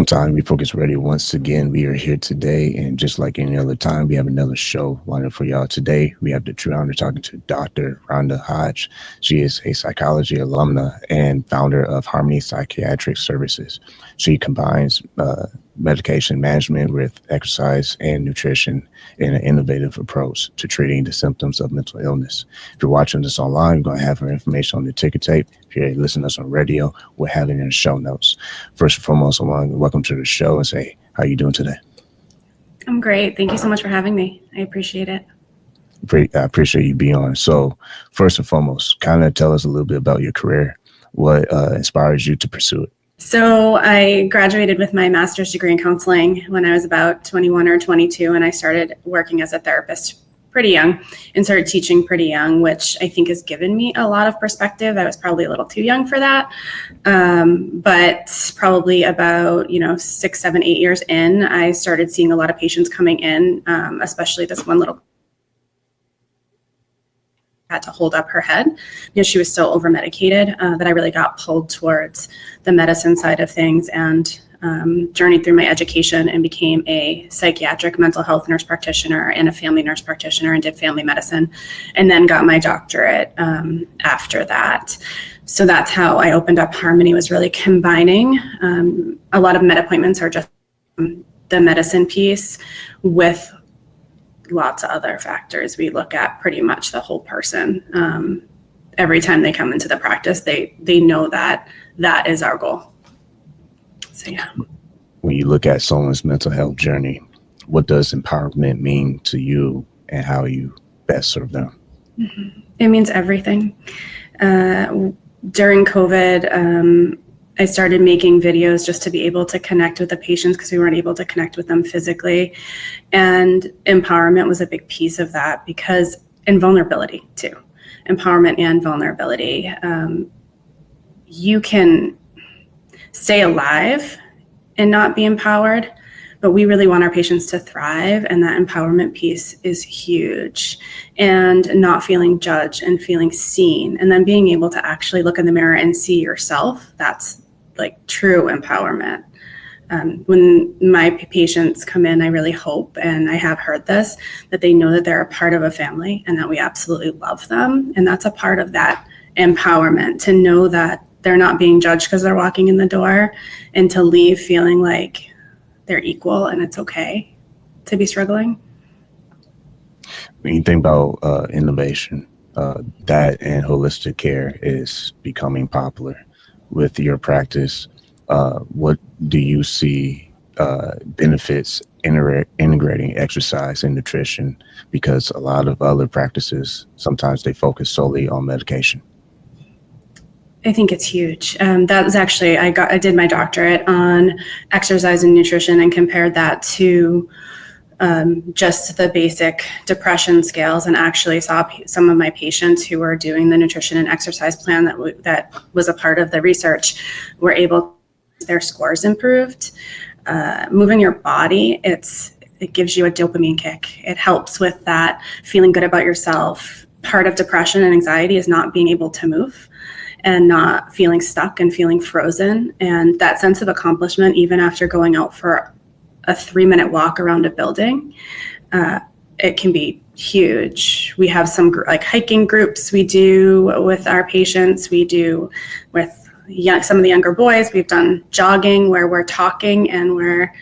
Welcome to Refocused Radio. Once again, we are here today, and just like any other time, we have another show lined up for y'all. Today, we have the true honor talking to Dr. Rhonda Hodge. She is a psychology alumna and founder of Harmony Psychiatric Services. She combines medication management with exercise and nutrition in an innovative approach to treating the symptoms of mental illness. If you're watching this online, we're going to have her information on the ticker tape. If you're listening to us on radio, we'll have it in the show notes. First and foremost, I want to welcome to the show and say, how are you doing today? I'm great. Thank you so much for having me. I appreciate it. I appreciate you being on. So first and foremost, kind of tell us a little bit about your career. What inspires you to pursue it? So I graduated with my master's degree in counseling when I was about 21 or 22, and I started working as a therapist pretty young and started teaching pretty young, which I think has given me a lot of perspective. I was probably a little too young for that. But probably about, 6, 7, 8 years in, I started seeing a lot of patients coming in, especially this one little had to hold up her head because she was so over medicated that I really got pulled towards the medicine side of things and journeyed through my education and became a psychiatric mental health nurse practitioner and a family nurse practitioner and did family medicine, and then got my doctorate after that. So that's how I opened up Harmony, was really combining a lot of med appointments are just the medicine piece with lots of other factors. We look at pretty much the whole person. Every time they come into the practice, they know that is our goal. So, yeah. When you look at someone's mental health journey, what does empowerment mean to you and how you best serve them? Mm-hmm. It means everything. During COVID, I started making videos just to be able to connect with the patients because we weren't able to connect with them physically. And empowerment was a big piece of that and vulnerability too. Empowerment and vulnerability. You can stay alive and not be empowered, but we really want our patients to thrive. And that empowerment piece is huge. And not feeling judged and feeling seen, and then being able to actually look in the mirror and see yourself. That's like true empowerment. When my patients come in, I really hope, and I have heard this, that they know that they're a part of a family and that we absolutely love them. And that's a part of that empowerment, to know that they're not being judged because they're walking in the door, and to leave feeling like they're equal and it's okay to be struggling. When you think about innovation, that and holistic care is becoming popular. With your practice, what do you see benefits integrating exercise and nutrition? Because a lot of other practices, sometimes they focus solely on medication. I think it's huge. That was actually, I did my doctorate on exercise and nutrition and compared that to just the basic depression scales, and actually saw some of my patients who were doing the nutrition and exercise plan that was a part of the research were able, their scores improved. Moving your body, it gives you a dopamine kick. It helps with that feeling good about yourself. Part of depression and anxiety is not being able to move and not feeling stuck and feeling frozen. And that sense of accomplishment, even after going out for a 3-minute walk around a building, it can be huge. We have some hiking groups we do with our patients. We do with some of the younger boys. We've done jogging where we're talking and we're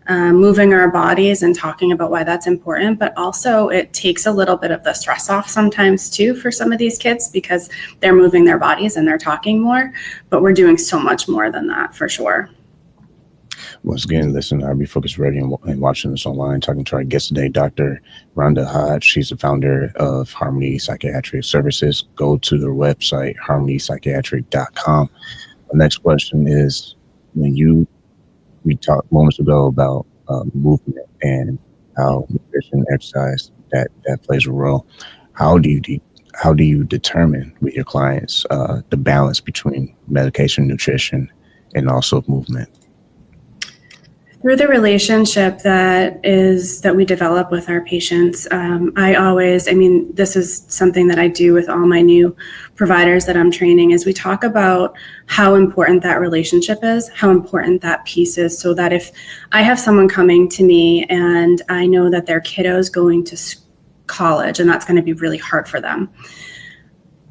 moving our bodies and talking about why that's important. But also it takes a little bit of the stress off sometimes too for some of these kids, because they're moving their bodies and they're talking more. But we're doing so much more than that, for sure. Once again, listen to Refocused Radio and watching this online, talking to our guest today, Dr. Rhonda Hodge. She's the founder of Harmony Psychiatric Services. Go to their website, harmonypsychiatric.com. The next question is, we talked moments ago about movement and how nutrition, exercise, that plays a role. How do you determine with your clients the balance between medication, nutrition, and also movement? Through the relationship that we develop with our patients, this is something that I do with all my new providers that I'm training, is we talk about how important that relationship is, how important that piece is, so that if I have someone coming to me and I know that their kiddo is going to college and that's going to be really hard for them,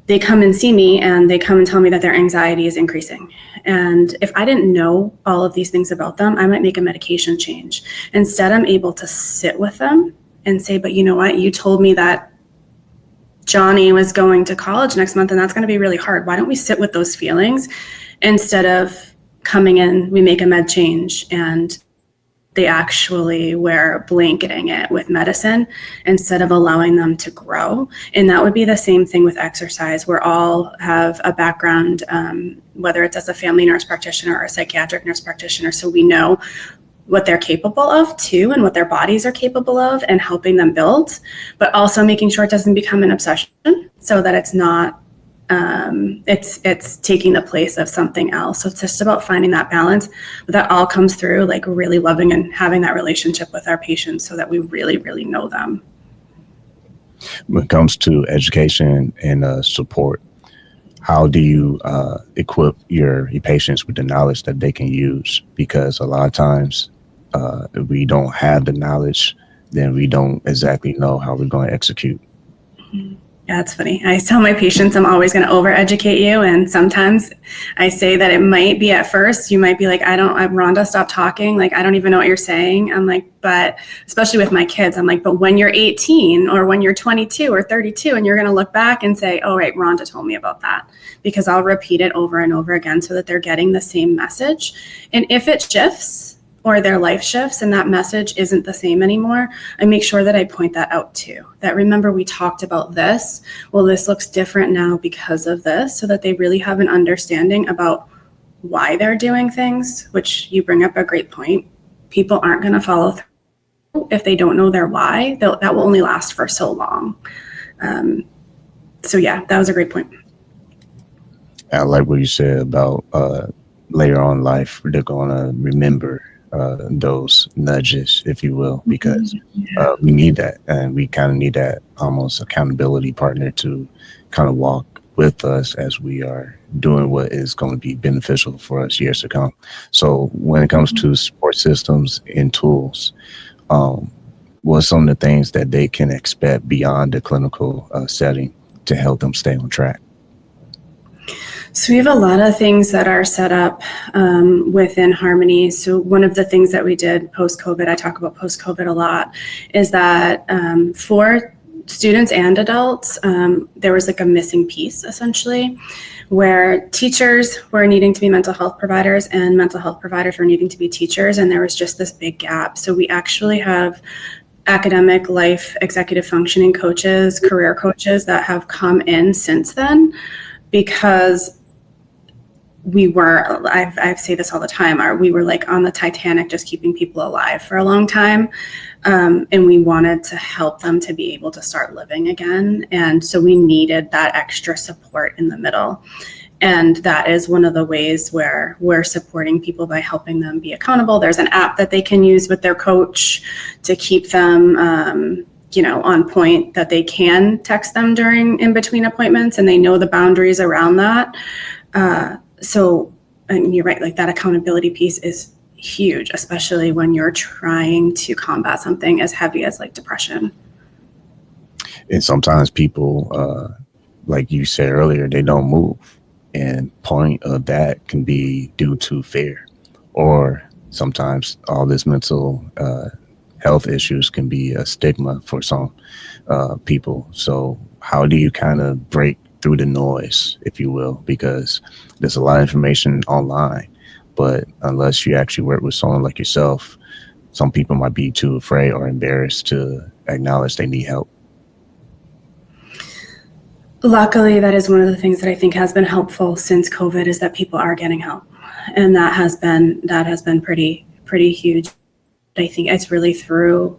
they come and see me and they come and tell me that their anxiety is increasing. And if I didn't know all of these things about them, I might make a medication change. Instead, I'm able to sit with them and say, but you know what? You told me that Johnny was going to college next month and that's going to be really hard. Why don't we sit with those feelings instead of coming in, we make a med change and they actually were blanketing it with medicine instead of allowing them to grow. And that would be the same thing with exercise. We all have a background, whether it's as a family nurse practitioner or a psychiatric nurse practitioner, so we know what they're capable of too and what their bodies are capable of and helping them build, but also making sure it doesn't become an obsession so that it's not it's taking the place of something else. So it's just about finding that balance, but that all comes through like really loving and having that relationship with our patients so that we really, really know them. When it comes to education and support, how do you equip your patients with the knowledge that they can use? Because a lot of times if we don't have the knowledge, then we don't exactly know how we're going to execute. Mm-hmm. Yeah, it's funny. I tell my patients I'm always going to over-educate you. And sometimes I say that it might be at first, you might be like, Rhonda, stop talking. Like, I don't even know what you're saying. I'm like, but especially with my kids, I'm like, but when you're 18 or when you're 22 or 32, and you're going to look back and say, oh, right, Rhonda told me about that, because I'll repeat it over and over again so that they're getting the same message. And if it shifts, or their life shifts and that message isn't the same anymore, I make sure that I point that out too. That remember we talked about this, well, this looks different now because of this, so that they really have an understanding about why they're doing things, which you bring up a great point. People aren't going to follow through if they don't know their why. That will only last for so long. So yeah, that was a great point. I like what you said about later on in life, they're going to remember those nudges, if you will, because we need that, and we kind of need that almost accountability partner to kind of walk with us as we are doing what is going to be beneficial for us years to come. So when it comes to support systems and tools, what are some of the things that they can expect beyond the clinical setting to help them stay on track? So we have a lot of things that are set up within Harmony. So one of the things that we did post-COVID, I talk about post-COVID a lot, is that for students and adults, there was like a missing piece essentially, where teachers were needing to be mental health providers and mental health providers were needing to be teachers, and there was just this big gap. So we actually have academic life executive functioning coaches, career coaches that have come in since then, because I say this all the time, we were like on the Titanic just keeping people alive for a long time. And we wanted to help them to be able to start living again. And so we needed that extra support in the middle. And that is one of the ways where we're supporting people by helping them be accountable. There's an app that they can use with their coach to keep them on point, that they can text them in between appointments, and they know the boundaries around that. And you're right, like that accountability piece is huge, especially when you're trying to combat something as heavy as like depression. And sometimes people, like you said earlier, they don't move. And point of that can be due to fear, or sometimes all this mental health issues can be a stigma for some people. So how do you kind of break through the noise, if you will, because there's a lot of information online, but unless you actually work with someone like yourself, some people might be too afraid or embarrassed to acknowledge they need help. Luckily, that is one of the things that I think has been helpful since COVID, is that people are getting help, and that has been pretty huge. I think it's really through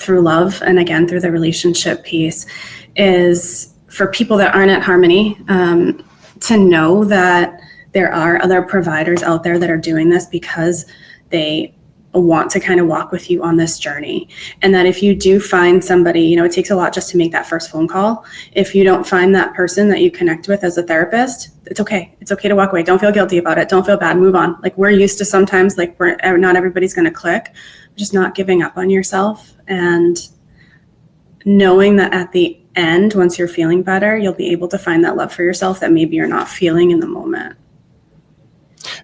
love, and again through the relationship piece, is for people that aren't at Harmony to know that there are other providers out there that are doing this because they want to kind of walk with you on this journey. And that if you do find somebody, it takes a lot just to make that first phone call. If you don't find that person that you connect with as a therapist, it's okay. It's okay to walk away. Don't feel guilty about it. Don't feel bad. Move on. Like, we're used to sometimes, like, not everybody's going to click. Just not giving up on yourself, and knowing that at the end, once you're feeling better, you'll be able to find that love for yourself that maybe you're not feeling in the moment.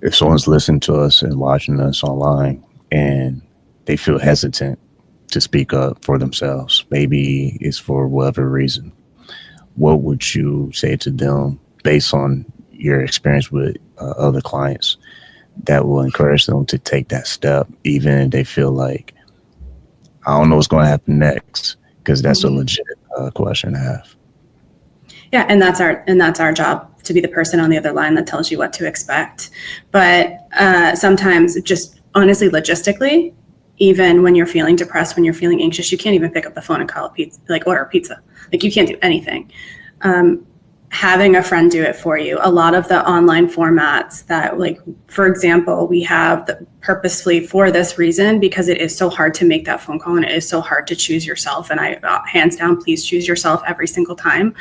If someone's listening to us and watching us online and they feel hesitant to speak up for themselves, maybe it's for whatever reason, what would you say to them based on your experience with other clients that will encourage them to take that step, even if they feel like, I don't know what's going to happen next? Because that's a legit question to have. Yeah, and that's our job, to be the person on the other line that tells you what to expect. But sometimes, just honestly, logistically, even when you're feeling depressed, when you're feeling anxious, you can't even pick up the phone and call a pizza, like order a pizza. Like, you can't do anything. Having a friend do it for you. A lot of the online formats that, like, for example, we have purposefully for this reason, because it is so hard to make that phone call and it is so hard to choose yourself. And I, hands down, please choose yourself every single time.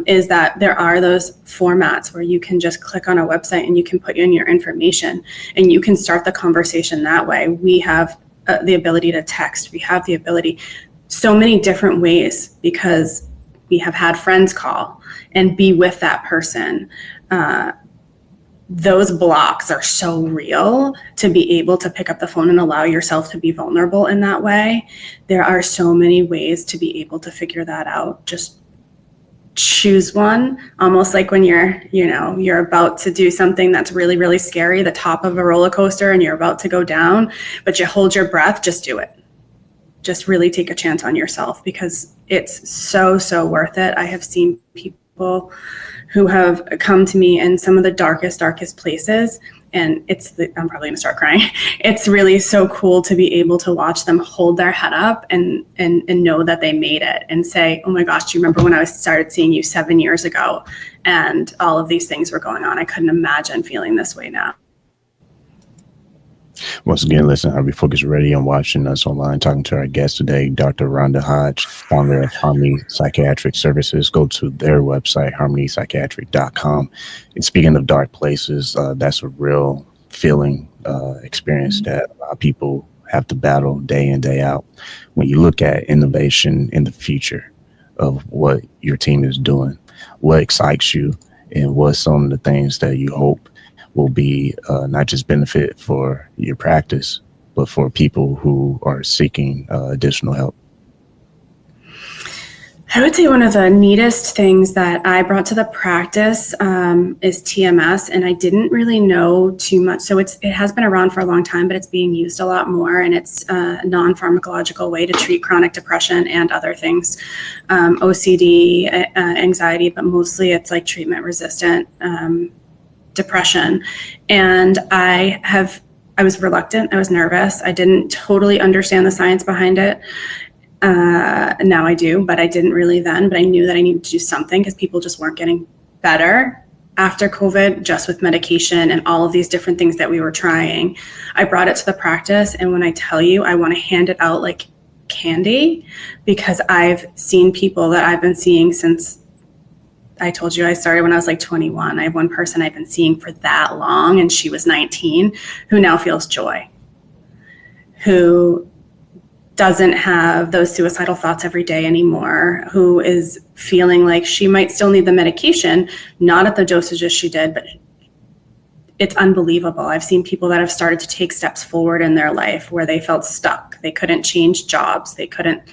Is that there are those formats where you can just click on a website and you can put in your information and you can start the conversation that way. We have the ability to text. We have the ability, so many different ways, because we have had friends call and be with that person. Those blocks are so real, to be able to pick up the phone and allow yourself to be vulnerable in that way. There are so many ways to be able to figure that out. Just choose one, almost like when you're about to do something that's really, really scary, the top of a roller coaster, and you're about to go down, but you hold your breath. Just do it. Just really take a chance on yourself, because it's so, so worth it. I have seen people who have come to me in some of the darkest places, and I'm probably gonna start crying. It's really so cool to be able to watch them hold their head up and know that they made it, and say, oh my gosh, do you remember when I started seeing you 7 years ago and all of these things were going on? I couldn't imagine feeling this way now. Once again, listen, I'll be focused ready on watching us online, talking to our guest today, Dr. Rhonda Hodge, founder of Harmony Psychiatric Services. Go to their website, harmonypsychiatric.com. And speaking of dark places, that's a real feeling experience that a lot of people have to battle day in, day out. When you look at innovation in the future of what your team is doing, what excites you, and what's some of the things that you hope will be not just benefit for your practice, but for people who are seeking additional help? I would say one of the neatest things that I brought to the practice is TMS, and I didn't really know too much. So it has been around for a long time, but it's being used a lot more, and it's a non-pharmacological way to treat chronic depression and other things, OCD, anxiety, but mostly it's like treatment-resistant depression. And I was reluctant. I was nervous. I didn't totally understand the science behind it. Now I do, but I didn't really then. But I knew that I needed to do something, because people just weren't getting better after COVID, just with medication and all of these different things that we were trying. I brought it to the practice, and when I tell you, I want to hand it out like candy, because I've seen people that I've been seeing since, I told you I started when I was like 21. I have one person I've been seeing for that long, and she was 19, who now feels joy, who doesn't have those suicidal thoughts every day anymore, who is feeling like she might still need the medication, not at the dosages she did, but it's unbelievable. I've seen people that have started to take steps forward in their life where they felt stuck. They couldn't change jobs. They couldn't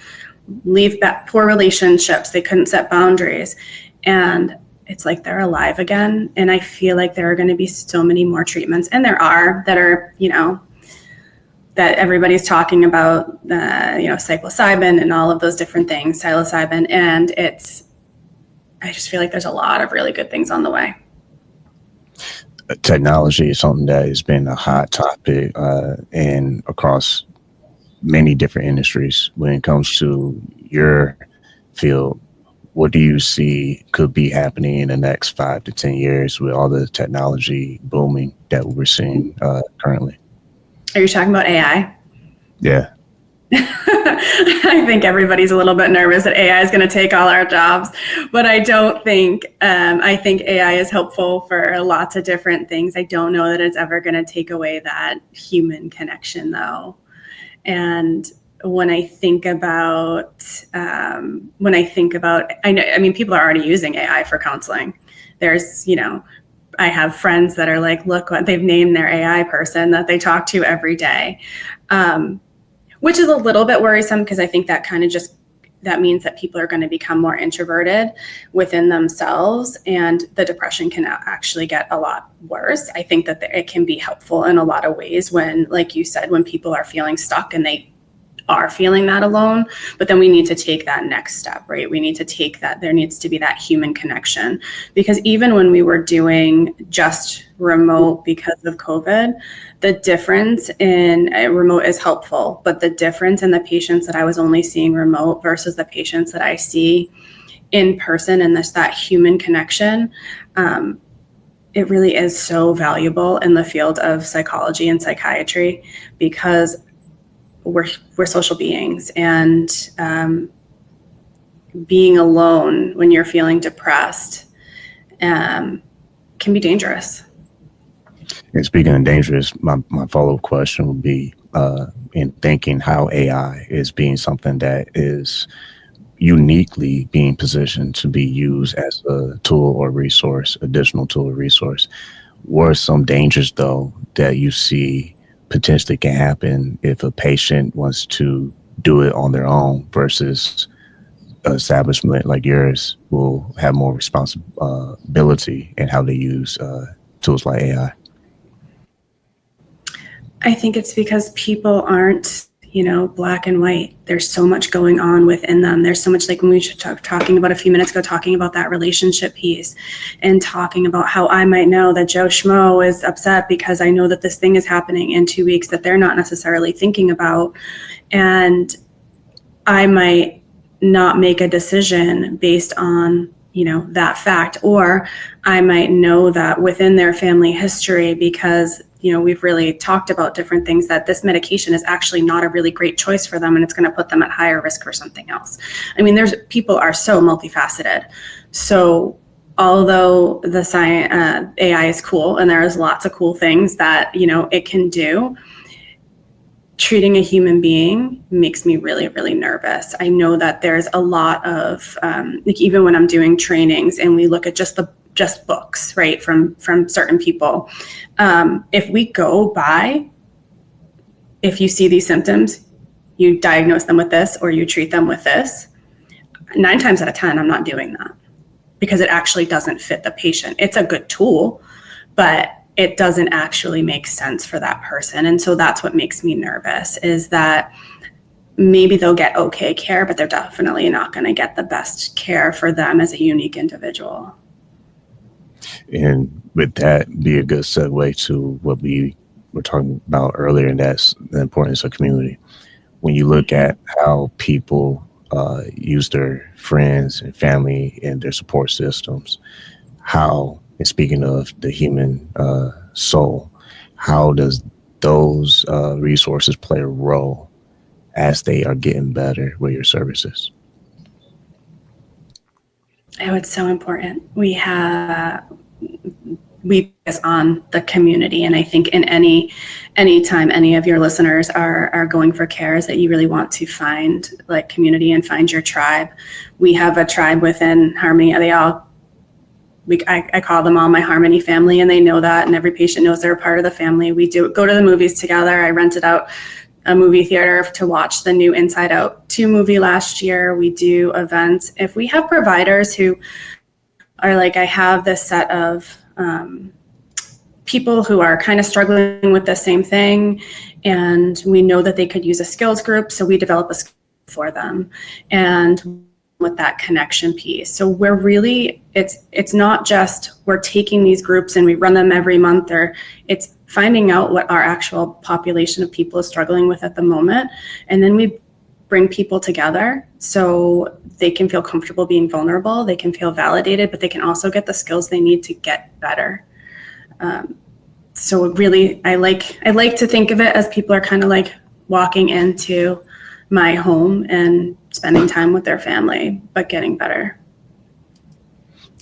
leave poor relationships. They couldn't set boundaries. And it's like they're alive again. And I feel like there are going to be so many more treatments. And there are that are, that everybody's talking about, psilocybin and all of those different things, psilocybin. And I just feel like there's a lot of really good things on the way. Technology is something that has been a hot topic and across many different industries. When it comes to your field, what do you see could be happening in the next 5 to 10 years with all the technology booming that we're seeing currently? Are you talking about AI? Yeah. I think everybody's a little bit nervous that AI is going to take all our jobs, but I don't think, I think AI is helpful for lots of different things. I don't know that it's ever going to take away that human connection though. And when I think about, I mean, people are already using AI for counseling. There's, I have friends that are like, look what they've named their AI person that they talk to every day. Which is a little bit worrisome because I think that kind of that means that people are going to become more introverted within themselves, and the depression can actually get a lot worse. I think that it can be helpful in a lot of ways when, like you said, when people are feeling stuck and they are feeling that alone, but then we need to take that next step, right? We need to take that, there needs to be that human connection, because even when we were doing just remote because of COVID, the difference in remote is helpful, but the difference in the patients that I was only seeing remote versus the patients that I see in person, and that human connection, it really is so valuable in the field of psychology and psychiatry, because we're social beings, and being alone when you're feeling depressed can be dangerous. And speaking of dangerous, my follow-up question would be in thinking how AI is being something that is uniquely being positioned to be used as a tool or resource, additional tool or resource. What are some dangers, though, that you see potentially can happen if a patient wants to do it on their own versus an establishment like yours will have more responsibility in how they use tools like AI? I think it's because people aren't, black and white. There's so much going on within them. There's so much, like when we were talking about a few minutes ago, talking about that relationship piece and talking about how I might know that Joe Schmo is upset because I know that this thing is happening in 2 weeks that they're not necessarily thinking about. And I might not make a decision based on, that fact, or I might know that within their family history, because we've really talked about different things, that this medication is actually not a really great choice for them, and it's going to put them at higher risk for something else. I mean, people are so multifaceted. So although the science, AI is cool, and there's lots of cool things that, it can do, treating a human being makes me really, really nervous. I know that there's a lot of, like even when I'm doing trainings and we look at just books, right, from certain people. If we go by, if you see these symptoms, you diagnose them with this or you treat them with this, 9 times out of 10, I'm not doing that because it actually doesn't fit the patient. It's a good tool, but it doesn't actually make sense for that person. And so that's what makes me nervous, is that maybe they'll get okay care, but they're definitely not going to get the best care for them as a unique individual. And with that, be a good segue to what we were talking about earlier, and that's the importance of community. When you look at how people use their friends and family and their support systems, and speaking of the human soul, how does those resources play a role as they are getting better with your services? Oh, it's so important. We focus on the community, and I think in any time any of your listeners are going for care, is that you really want to find like community and find your tribe. We have a tribe within Harmony. I call them all my Harmony family, and they know that, and every patient knows they're a part of the family. We do go to the movies together. I rented out a movie theater to watch the new Inside Out 2 movie last year. We do events. If we have providers who are like, I have this set of people who are kind of struggling with the same thing, and we know that they could use a skills group, so we develop a skill for them, and with that connection piece. So we're really, it's not just we're taking these groups and we run them every month, or it's finding out what our actual population of people is struggling with at the moment, and then we bring people together so they can feel comfortable being vulnerable, they can feel validated, but they can also get the skills they need to get better. So really, I like to think of it as people are kind of like walking into my home and spending time with their family, but getting better.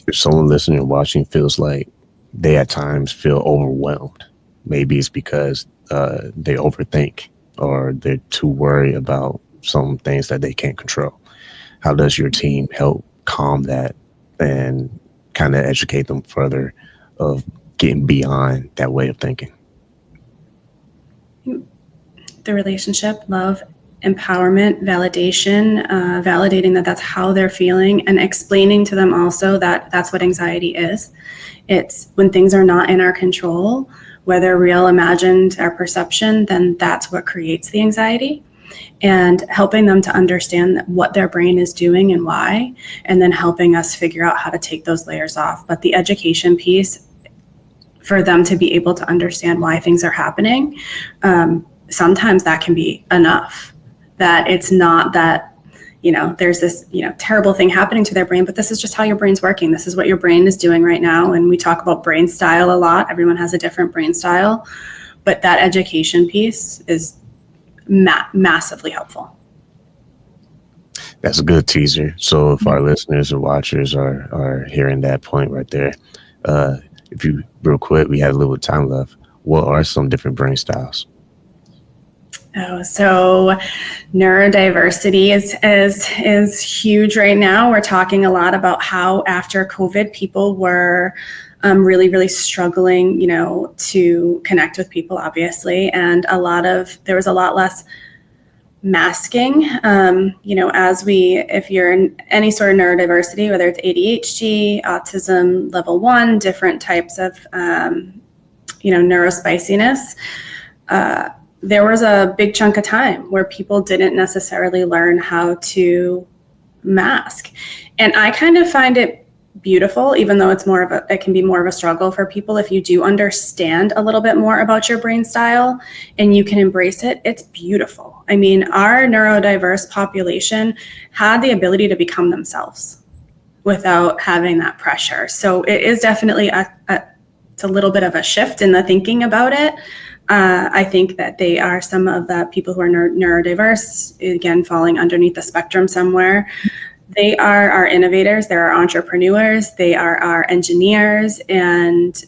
If someone listening or watching feels like they at times feel overwhelmed, maybe it's because they overthink or they're too worried about some things that they can't control. How does your team help calm that and kind of educate them further of getting beyond that way of thinking? The relationship, love, empowerment, validation, validating that that's how they're feeling, and explaining to them also that that's what anxiety is. It's when things are not in our control, whether real, imagined, or perception, then that's what creates the anxiety. And helping them to understand what their brain is doing and why, and then helping us figure out how to take those layers off. But the education piece, for them to be able to understand why things are happening, sometimes that can be enough. That it's not that, there's this, terrible thing happening to their brain, but this is just how your brain's working. This is what your brain is doing right now. And we talk about brain style a lot. Everyone has a different brain style, but that education piece is massively helpful. That's a good teaser. So if our listeners or watchers are hearing that point right there, if you real quick, we have a little time left. What are some different brain styles? Oh, so neurodiversity is huge right now. We're talking a lot about how after COVID, people were really, really struggling, to connect with people, obviously. And there was a lot less masking, if you're in any sort of neurodiversity, whether it's ADHD, autism, level 1, different types of, neurospiciness, there was a big chunk of time where people didn't necessarily learn how to mask. And I kind of find it beautiful, even though it can be more of a struggle for people. If you do understand a little bit more about your brain style and you can embrace it, it's beautiful. I mean, our neurodiverse population had the ability to become themselves without having that pressure. So it is definitely it's a little bit of a shift in the thinking about it. I think that they are some of the people who are neurodiverse, again, falling underneath the spectrum somewhere. They are our innovators, they're our entrepreneurs, they are our engineers, and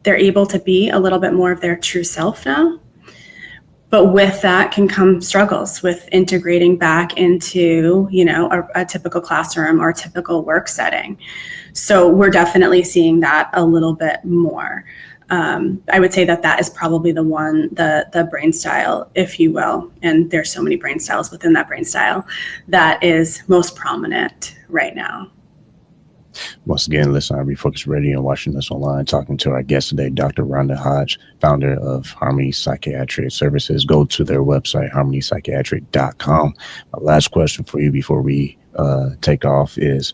they're able to be a little bit more of their true self now. But with that can come struggles with integrating back into, a typical classroom or a typical work setting. So we're definitely seeing that a little bit more. I would say that is probably the brain style, if you will. And there's so many brain styles within that brain style that is most prominent right now. Once again, listen on Refocused Radio and watching us online, talking to our guest today, Dr. Rhonda Hodge, founder of Harmony Psychiatric Services. Go to their website, harmonypsychiatric.com. My last question for you before we take off is,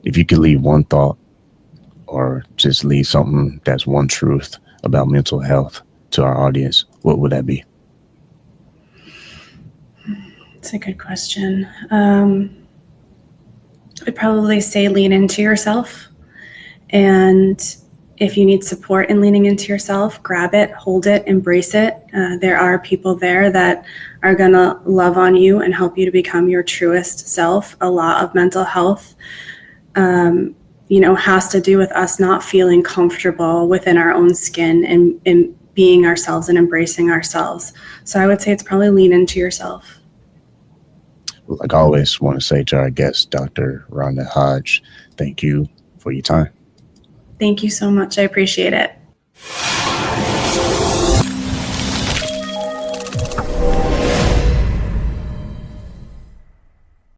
if you could leave one thought or just leave something that's one truth about mental health to our audience, what would that be? That's a good question. I'd probably say lean into yourself. And if you need support in leaning into yourself, grab it, hold it, embrace it. There are people there that are going to love on you and help you to become your truest self. A lot of mental health has to do with us not feeling comfortable within our own skin and being ourselves and embracing ourselves. So I would say it's probably lean into yourself. Like I always want to say to our guest, Dr. Rhonda Hodge, thank you for your time. Thank you so much. I appreciate it.